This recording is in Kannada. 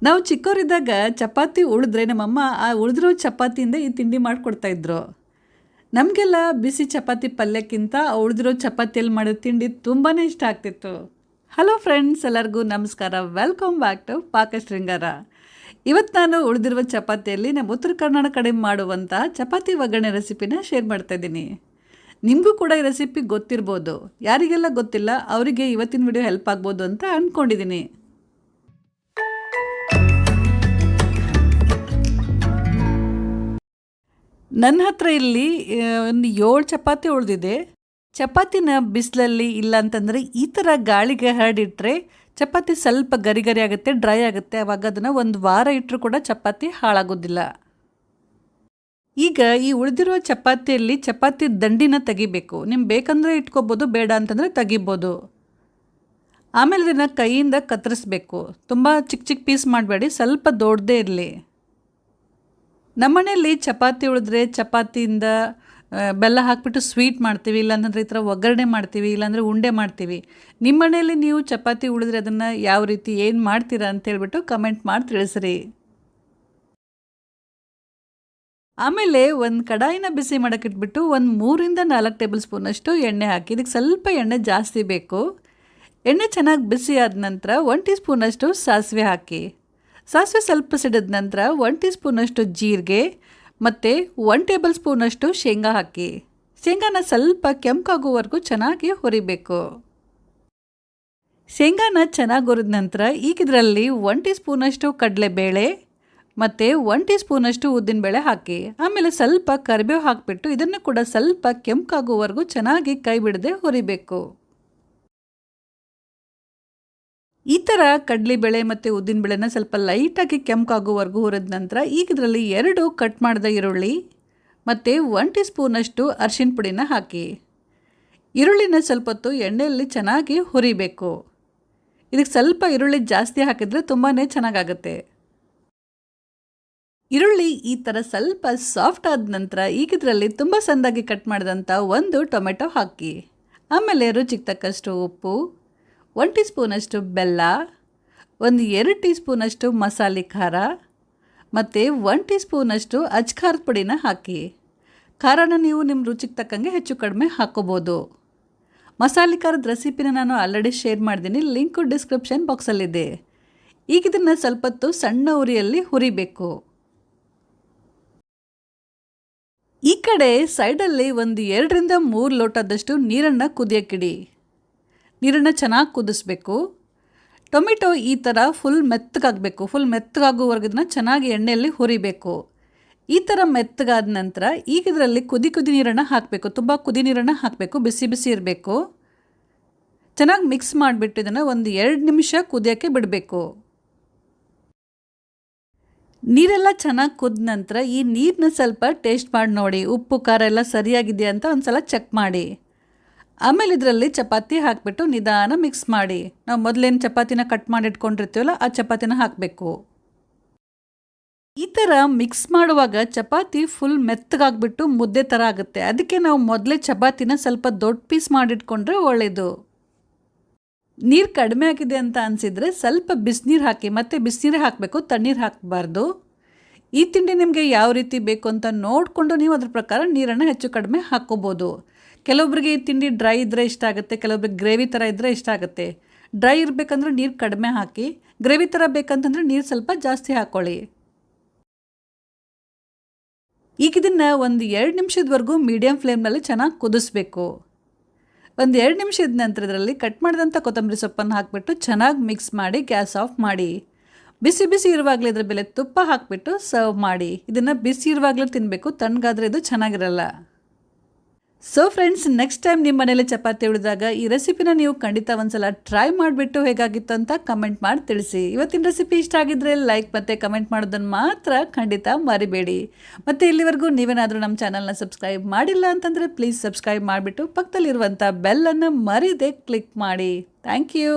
ನಾವು ಚಿಕ್ಕವರಿದ್ದಾಗ ಚಪಾತಿ ಉಳಿದ್ರೆ ನಮ್ಮಮ್ಮ ಆ ಉಳಿದಿರೋ ಚಪಾತಿಯಿಂದ ಈ ತಿಂಡಿ ಮಾಡಿಕೊಡ್ತಾಯಿದ್ರು. ನಮಗೆಲ್ಲ ಬಿಸಿ ಚಪಾತಿ ಪಲ್ಯಕ್ಕಿಂತ ಉಳಿದಿರೋ ಚಪಾತಿಯಲ್ಲಿ ಮಾಡಿದ ತಿಂಡಿ ತುಂಬಾ ಇಷ್ಟ ಆಗ್ತಿತ್ತು. ಹಲೋ ಫ್ರೆಂಡ್ಸ್, ಎಲ್ಲರಿಗೂ ನಮಸ್ಕಾರ. Welcome back to Pakashringara. ಇವತ್ತು ನಾನು ಉಳಿದಿರುವ ಚಪಾತಿಯಲ್ಲಿ ನಮ್ಮ ಉತ್ತರ ಕರ್ನಾಟಕ ಕಡೆ ಮಾಡುವಂಥ ಚಪಾತಿ ಒಗ್ಗರಣೆ ರೆಸಿಪಿನ ಶೇರ್ ಮಾಡ್ತಾಯಿದ್ದೀನಿ. ನಿಮಗೂ ಕೂಡ ಈ ರೆಸಿಪಿ ಗೊತ್ತಿರ್ಬೋದು. ಯಾರಿಗೆಲ್ಲ ಗೊತ್ತಿಲ್ಲ ಅವರಿಗೆ ಇವತ್ತಿನ ವಿಡಿಯೋ ಹೆಲ್ಪ್ ಆಗ್ಬೋದು ಅಂತ ಅಂದ್ಕೊಂಡಿದ್ದೀನಿ. ನನ್ನ ಹತ್ರ ಇಲ್ಲಿ ಒಂದು 7 ಚಪಾತಿ ಉಳಿದಿದೆ. ಚಪಾತಿನ ಬಿಸಿಲಲ್ಲಿ ಇಲ್ಲ ಅಂತಂದರೆ ಈ ಥರ ಗಾಳಿಗೆ ಹರಡಿಟ್ರೆ ಚಪಾತಿ ಸ್ವಲ್ಪ ಗರಿ ಗರಿ ಆಗುತ್ತೆ, ಡ್ರೈ ಆಗುತ್ತೆ. ಆವಾಗ ಅದನ್ನು ಒಂದು ವಾರ ಇಟ್ಟರೂ ಕೂಡ ಚಪಾತಿ ಹಾಳಾಗೋದಿಲ್ಲ. ಈಗ ಈ ಉಳಿದಿರೋ ಚಪಾತಿಯಲ್ಲಿ ಚಪಾತಿ ದಂಡಿನ ತೆಗಿಬೇಕು. ನಿಮ್ಗೆ ಬೇಕಂದರೆ ಇಟ್ಕೋಬೋದು, ಬೇಡ ಅಂತಂದರೆ ತೆಗಿಬೋದು. ಆಮೇಲೆ ಇದನ್ನು ಕೈಯಿಂದ ಕತ್ತರಿಸ್ಬೇಕು. ತುಂಬ ಚಿಕ್ಕ ಚಿಕ್ಕ ಪೀಸ್ ಮಾಡಬೇಡಿ, ಸ್ವಲ್ಪ ದೊಡ್ಡದೇ ಇರಲಿ. ನಮ್ಮನೆಯಲ್ಲಿ ಚಪಾತಿ ಉಳಿದ್ರೆ ಚಪಾತಿಯಿಂದ ಬೆಲ್ಲ ಹಾಕಿಬಿಟ್ಟು ಸ್ವೀಟ್ ಮಾಡ್ತೀವಿ, ಇಲ್ಲಾಂತಂದರೆ ಈ ಥರ ಒಗ್ಗರಣೆ ಮಾಡ್ತೀವಿ, ಇಲ್ಲಾಂದರೆ ಉಂಡೆ ಮಾಡ್ತೀವಿ. ನಿಮ್ಮ ಮನೆಯಲ್ಲಿ ನೀವು ಚಪಾತಿ ಉಳಿದ್ರೆ ಅದನ್ನು ಯಾವ ರೀತಿ ಏನು ಮಾಡ್ತೀರಾ ಅಂತೇಳ್ಬಿಟ್ಟು ಕಮೆಂಟ್ ಮಾಡಿ ತಿಳಿಸ್ರಿ. ಆಮೇಲೆ ಒಂದು ಕಡಾಯಿನ ಬಿಸಿ ಮಾಡೋಕ್ಕಿಟ್ಬಿಟ್ಟು ಒಂದು 3ರಿಂದ 4 ಟೇಬಲ್ ಸ್ಪೂನಷ್ಟು ಎಣ್ಣೆ ಹಾಕಿ. ಇದಕ್ಕೆ ಸ್ವಲ್ಪ ಎಣ್ಣೆ ಜಾಸ್ತಿ ಬೇಕು. ಎಣ್ಣೆ ಚೆನ್ನಾಗಿ ಬಿಸಿ ಆದ ನಂತರ 1 ಟೀ ಸ್ಪೂನಷ್ಟು ಸಾಸಿವೆ ಹಾಕಿ. ಸಾಸಿವೆ ಸ್ವಲ್ಪ ಸಿಡಿದ ನಂತರ 1 ಟೀ ಸ್ಪೂನಷ್ಟು ಜೀರಿಗೆ ಮತ್ತು 1 ಟೇಬಲ್ ಸ್ಪೂನಷ್ಟು ಶೇಂಗಾ ಹಾಕಿ. ಶೇಂಗಾನ ಸ್ವಲ್ಪ ಕೆಂಪಾಗುವವರೆಗೂ ಚೆನ್ನಾಗಿ ಹುರಿಬೇಕು. ಶೇಂಗಾನ ಚೆನ್ನಾಗಿ ಹುರಿದ ನಂತರ ಈಗ ಇದರಲ್ಲಿ 1 ಟೀ ಸ್ಪೂನಷ್ಟು ಕಡಲೆಬೇಳೆ ಮತ್ತು 1 ಟೀ ಸ್ಪೂನಷ್ಟು ಉದ್ದಿನಬೇಳೆ ಹಾಕಿ. ಆಮೇಲೆ ಸ್ವಲ್ಪ ಕರಿಬೇವು ಹಾಕಿಬಿಟ್ಟು ಇದನ್ನು ಕೂಡ ಸ್ವಲ್ಪ ಕೆಂಪಾಗುವವರೆಗೂ ಚೆನ್ನಾಗಿ ಕೈ ಬಿಡದೆ ಹುರಿಬೇಕು. ಈ ಥರ ಕಡಲೆಬೇಳೆ ಮತ್ತು ಉದ್ದಿನಬೇಳೆನ ಸ್ವಲ್ಪ ಲೈಟಾಗಿ ಕೆಂಪಾಗುವವರೆಗೂ ಹುರಿದ ನಂತರ ಈಗ ಇದರಲ್ಲಿ 2 ಕಟ್ ಮಾಡಿದ ಈರುಳ್ಳಿ ಮತ್ತು 1 ಟೀ ಸ್ಪೂನಷ್ಟು ಅರಿಶಿನ ಪುಡಿನ ಹಾಕಿ. ಈರುಳ್ಳಿನ ಸ್ವಲ್ಪ ಹೊತ್ತು ಎಣ್ಣೆಯಲ್ಲಿ ಚೆನ್ನಾಗಿ ಹುರಿಬೇಕು. ಇದಕ್ಕೆ ಸ್ವಲ್ಪ ಈರುಳ್ಳಿ ಜಾಸ್ತಿ ಹಾಕಿದರೆ ತುಂಬಾ ಚೆನ್ನಾಗಾಗುತ್ತೆ. ಈರುಳ್ಳಿ ಈ ಥರ ಸ್ವಲ್ಪ ಸಾಫ್ಟ್ ಆದ ನಂತರ ಈಗ ಇದರಲ್ಲಿ ತುಂಬ ಸಣ್ಣದಾಗಿ ಕಟ್ ಮಾಡಿದಂಥ 1 ಟೊಮೆಟೊ ಹಾಕಿ. ಆಮೇಲೆ ರುಚಿಗೆ ತಕ್ಕಷ್ಟು ಉಪ್ಪು, 1 ಟೀ ಸ್ಪೂನಷ್ಟು ಬೆಲ್ಲ, ಒಂದು 2 ಟೀ ಸ್ಪೂನಷ್ಟು ಮಸಾಲೆ ಖಾರ ಮತ್ತು 1 ಟೀ ಸ್ಪೂನಷ್ಟು ಅಚ್ಕಾರದ ಪುಡಿನ ಹಾಕಿ. ಖಾರನ ನೀವು ನಿಮ್ಮ ರುಚಿಗೆ ತಕ್ಕಂಗೆ ಹೆಚ್ಚು ಕಡಿಮೆ ಹಾಕ್ಕೋಬೋದು. ಮಸಾಲೆ ಖಾರದ ರೆಸಿಪಿನ ನಾನು ಆಲ್ರೆಡಿ ಶೇರ್ ಮಾಡಿದ್ದೀನಿ, ಲಿಂಕು ಡಿಸ್ಕ್ರಿಪ್ಷನ್ ಬಾಕ್ಸಲ್ಲಿದೆ. ಈಗ ಇದನ್ನು ಸ್ವಲ್ಪ ಹೊತ್ತು ಸಣ್ಣ ಉರಿಯಲ್ಲಿ ಹುರಿಬೇಕು. ಈ ಕಡೆ ಸೈಡಲ್ಲಿ ಒಂದು 2ರಿಂದ 3 ಲೋಟದಷ್ಟು ನೀರನ್ನು ಕುದಿಯೋಕ್ಕಿಡಿ. ನೀರನ್ನು ಚೆನ್ನಾಗಿ ಕುದಿಸ್ಬೇಕು. ಟೊಮೆಟೊ ಈ ಥರ ಫುಲ್ ಮೆತ್ತಗಾಗಬೇಕು. ಫುಲ್ ಮೆತ್ತಗಾಗುವವರೆಗೂ ಇದನ್ನು ಚೆನ್ನಾಗಿ ಎಣ್ಣೆಯಲ್ಲಿ ಹುರಿಬೇಕು. ಈ ಥರ ಮೆತ್ತಗಾದ ನಂತರ ಈಗ ಇದರಲ್ಲಿ ಕುದಿ ನೀರನ್ನು ಹಾಕಬೇಕು. ತುಂಬ ಕುದಿ ನೀರನ್ನು ಹಾಕಬೇಕು, ಬಿಸಿ ಬಿಸಿ ಇರಬೇಕು. ಚೆನ್ನಾಗಿ ಮಿಕ್ಸ್ ಮಾಡಿಬಿಟ್ಟು ಇದನ್ನು ಒಂದು 2 ನಿಮಿಷ ಕುದಿಯೋಕ್ಕೆ ಬಿಡಬೇಕು. ನೀರೆಲ್ಲ ಚೆನ್ನಾಗಿ ಕುದ ನಂತರ ಈ ನೀರನ್ನ ಸ್ವಲ್ಪ ಟೇಸ್ಟ್ ಮಾಡಿ ನೋಡಿ, ಉಪ್ಪು ಖಾರ ಎಲ್ಲ ಸರಿಯಾಗಿದೆಯಾ ಅಂತ ಒಂದು ಸಲ ಚೆಕ್ ಮಾಡಿ. ಆಮೇಲೆ ಇದರಲ್ಲಿ ಚಪಾತಿ ಹಾಕಿಬಿಟ್ಟು ನಿಧಾನ ಮಿಕ್ಸ್ ಮಾಡಿ. ನಾವು ಮೊದಲೇನು ಚಪಾತಿನ ಕಟ್ ಮಾಡಿ ಇಟ್ಕೊಂಡಿರ್ತೀವಲ್ಲ ಆ ಚಪಾತಿನ ಹಾಕಬೇಕು. ಈ ಥರ ಮಿಕ್ಸ್ ಮಾಡುವಾಗ ಚಪಾತಿ ಫುಲ್ ಮೆತ್ತಗಾಗ್ಬಿಟ್ಟು ಮುದ್ದೆ ಥರ ಆಗುತ್ತೆ. ಅದಕ್ಕೆ ನಾವು ಮೊದಲೇ ಚಪಾತಿನ ಸ್ವಲ್ಪ ದೊಡ್ಡ ಪೀಸ್ ಮಾಡಿಟ್ಕೊಂಡ್ರೆ ಒಳ್ಳೆಯದು. ನೀರು ಕಡಿಮೆ ಆಗಿದೆ ಅಂತ ಅನಿಸಿದರೆ ಸ್ವಲ್ಪ ಬಿಸಿನೀರು ಹಾಕಿ. ಮತ್ತು ಬಿಸಿನೀರೇ ಹಾಕಬೇಕು, ತಣ್ಣೀರು ಹಾಕಬಾರ್ದು. ಈ ತಿಂಡಿ ನಿಮಗೆ ಯಾವ ರೀತಿ ಬೇಕು ಅಂತ ನೋಡಿಕೊಂಡು ನೀವು ಅದ್ರ ಪ್ರಕಾರ ನೀರನ್ನು ಹೆಚ್ಚು ಕಡಿಮೆ ಹಾಕ್ಕೋಬೋದು. ಕೆಲವೊಬ್ಬರಿಗೆ ಈ ತಿಂಡಿ ಡ್ರೈ ಇದ್ದರೆ ಇಷ್ಟ ಆಗುತ್ತೆ, ಕೆಲವೊಬ್ರಿಗೆ ಗ್ರೇವಿ ಥರ ಇದ್ದರೆ ಇಷ್ಟ ಆಗುತ್ತೆ. ಡ್ರೈ ಇರಬೇಕಂದ್ರೆ ನೀರು ಕಡಿಮೆ ಹಾಕಿ, ಗ್ರೇವಿ ಥರ ಬೇಕಂತಂದರೆ ನೀರು ಸ್ವಲ್ಪ ಜಾಸ್ತಿ ಹಾಕ್ಕೊಳ್ಳಿ. ಈಗ ಇದನ್ನು ಒಂದು 2 ನಿಮಿಷದವರೆಗೂ ಮೀಡಿಯಮ್ ಫ್ಲೇಮ್ನಲ್ಲಿ ಚೆನ್ನಾಗಿ ಕುದಿಸ್ಬೇಕು. ಒಂದು 2 ನಿಮಿಷದ ನಂತರ ಇದರಲ್ಲಿ ಕಟ್ ಮಾಡಿದಂಥ ಕೊತ್ತಂಬರಿ ಸೊಪ್ಪನ್ನು ಹಾಕಿಬಿಟ್ಟು ಚೆನ್ನಾಗಿ ಮಿಕ್ಸ್ ಮಾಡಿ ಗ್ಯಾಸ್ ಆಫ್ ಮಾಡಿ. ಬಿಸಿ ಬಿಸಿ ಇರುವಾಗಲೇ ಇದರ ಮೇಲೆ ತುಪ್ಪ ಹಾಕಿಬಿಟ್ಟು ಸರ್ವ್ ಮಾಡಿ. ಇದನ್ನು ಬಿಸಿ ಇರುವಾಗಲೇ ತಿನ್ನಬೇಕು, ತಣ್ಣಗಾದರೆ ಇದು ಚೆನ್ನಾಗಿರಲ್ಲ. ಸೊ ಫ್ರೆಂಡ್ಸ್, ನೆಕ್ಸ್ಟ್ ಟೈಮ್ ನಿಮ್ಮ ಮನೇಲಿ ಚಪಾತಿ ಉಳಿದಾಗ ಈ ರೆಸಿಪಿನ ನೀವು ಖಂಡಿತ ಒಂದ್ಸಲ ಟ್ರೈ ಮಾಡಿಬಿಟ್ಟು ಹೇಗಾಗಿತ್ತು ಅಂತ ಕಮೆಂಟ್ ಮಾಡಿ ತಿಳಿಸಿ. ಇವತ್ತಿನ ರೆಸಿಪಿ ಇಷ್ಟ ಆಗಿದ್ದರೆ ಲೈಕ್ ಮತ್ತು ಕಮೆಂಟ್ ಮಾಡೋದನ್ನು ಮಾತ್ರ ಖಂಡಿತ ಮರಿಬೇಡಿ. ಮತ್ತು ಇಲ್ಲಿವರೆಗೂ ನೀವೇನಾದರೂ ನಮ್ಮ ಚಾನಲ್ನ ಸಬ್ಸ್ಕ್ರೈಬ್ ಮಾಡಿಲ್ಲ ಅಂತಂದರೆ ಪ್ಲೀಸ್ ಸಬ್ಸ್ಕ್ರೈಬ್ ಮಾಡಿಬಿಟ್ಟು ಪಕ್ಕದಲ್ಲಿರುವಂಥ ಬೆಲ್ಲನ್ನು ಮರಿದೇ ಕ್ಲಿಕ್ ಮಾಡಿ. Thank you.